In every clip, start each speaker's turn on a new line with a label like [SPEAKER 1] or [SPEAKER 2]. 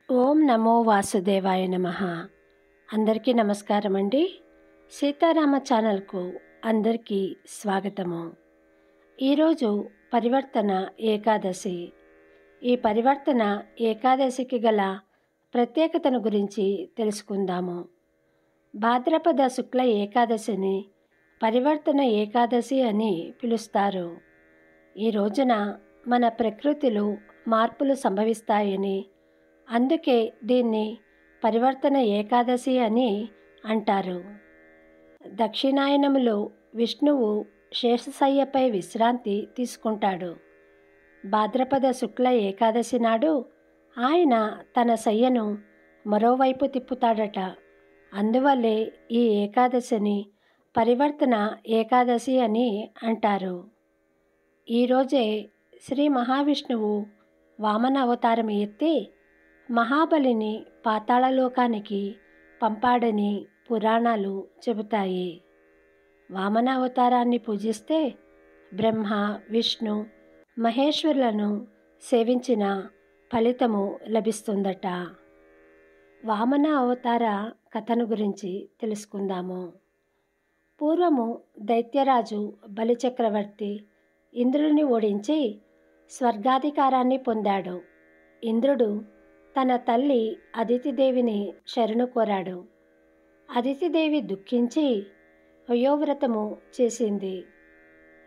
[SPEAKER 1] ఓం నమో వాసుదేవాయ నమః. అందరికీ నమస్కారం అండి. సీతారామ ఛానల్కు అందరికీ స్వాగతము. ఈరోజు పరివర్తన ఏకాదశి. ఈ పరివర్తన ఏకాదశికి గల ప్రత్యేకతను గురించి తెలుసుకుందాము. భాద్రపద శుక్ల ఏకాదశిని పరివర్తన ఏకాదశి అని పిలుస్తారు. ఈ రోజున మన ప్రకృతిలో మార్పులు సంభవిస్తాయని, అందుకే దీన్ని పరివర్తన ఏకాదశి అని అంటారు. దక్షిణాయనములో విష్ణువు శేషశయ్యపై విశ్రాంతి తీసుకుంటాడు. భాద్రపద శుక్ల ఏకాదశి నాడు ఆయన తన శయ్యను మరోవైపు తిప్పుతాడట. అందువల్లే ఈ ఏకాదశిని పరివర్తన ఏకాదశి అని అంటారు. ఈరోజే శ్రీ మహావిష్ణువు వామన అవతారం ఎత్తి మహాబలిని పాతాళలోకానికి పంపాడని పురాణాలు చెబుతాయి. వామన అవతారాన్ని పూజిస్తే బ్రహ్మ, విష్ణు, మహేశ్వరులను సేవించిన ఫలితము లభిస్తుందట. వామన అవతార కథను గురించి తెలుసుకుందాము. పూర్వము దైత్యరాజు బలిచక్రవర్తి ఇంద్రుడిని ఓడించి స్వర్గాధికారాన్ని పొందాడు. ఇంద్రుడు తన తల్లి అదితిదేవిని శరణు కోరాడు. అదితిదేవి దుఃఖించి వయోవ్రతము చేసింది.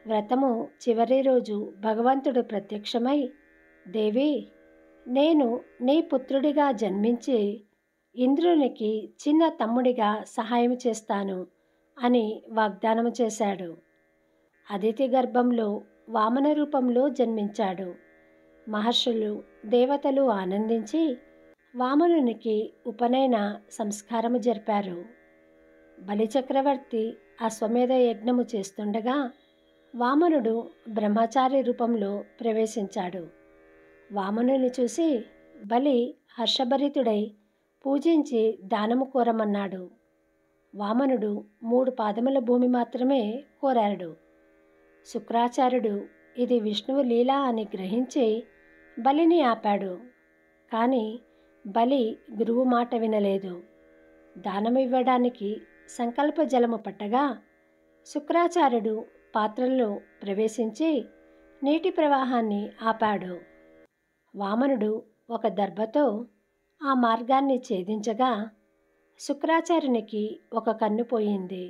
[SPEAKER 1] వ్రతము చివరి రోజు భగవంతుడు ప్రత్యక్షమై, దేవి, నేను నీ పుత్రుడిగా జన్మించి ఇంద్రునికి చిన్న తమ్ముడిగా సహాయం చేస్తాను అని వాగ్దానము చేశాడు. అదితి గర్భంలో వామన రూపంలో జన్మించాడు. మహర్షులు, దేవతలు ఆనందించి వామనునికి ఉపనయన సంస్కారము జరిపారు. బలిచక్రవర్తి అశ్వమేధ యజ్ఞము చేస్తుండగా వామనుడు బ్రహ్మచారి రూపంలో ప్రవేశించాడు. వామనుని చూసి బలి హర్షభరితుడై పూజించి దానము కోరమన్నాడు. వామనుడు 3 పాదముల భూమి మాత్రమే కోరాడు. శుక్రాచార్యుడు ఇది విష్ణువు లీల అని గ్రహించి బలిని ఆపాడు. కానీ బలి గురువు మాట వినలేదు. దానము ఇవ్వడానికి సంకల్ప జలము పట్టగా శుక్రాచార్యుడు పాత్రలో ప్రవేశించి నీటి ప్రవాహాన్ని ఆపాడు. వామనుడు ఒక దర్భతో ఆ మార్గాన్ని ఛేదించగా శుక్రాచార్యునికి ఒక కన్ను పోయింది.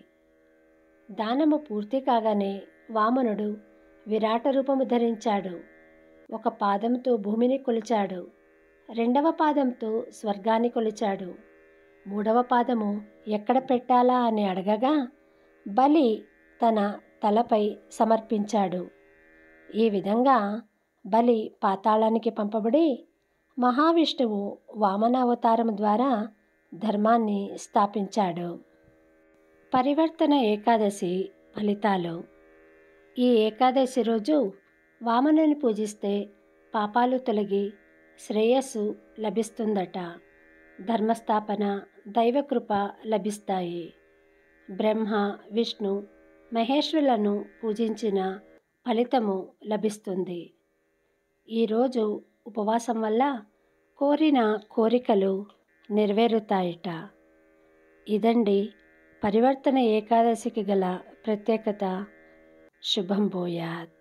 [SPEAKER 1] దానము పూర్తి కాగానే వామనుడు విరాట రూపము ధరించాడు. ఒక పాదంతో భూమిని కొలిచాడు, 2వ పాదంతో స్వర్గాన్ని కొలిచాడు. 3వ పాదము ఎక్కడ పెట్టాలా అని అడగగా బలి తన తలపై సమర్పించాడు. ఈ విధంగా బలి పాతాళానికి పంపబడి మహావిష్ణువు వామన అవతారం ద్వారా ధర్మాన్ని స్థాపించాడు. పరివర్తన ఏకాదశి ఫలితాలు. ఈ ఏకాదశి రోజు వామనుని పూజిస్తే పాపాలు తొలగి శ్రేయస్సు లభిస్తుందట. ధర్మస్థాపన, దైవకృప లభిస్తాయి. బ్రహ్మ, విష్ణు, మహేశ్వరులను పూజించిన ఫలితము లభిస్తుంది. ఈరోజు ఉపవాసం వల్ల కోరిన కోరికలు నెరవేరుతాయట. ఇదండి పరివర్తన ఏకాదశికి గల ప్రత్యేకత. శుభం భూయాత్.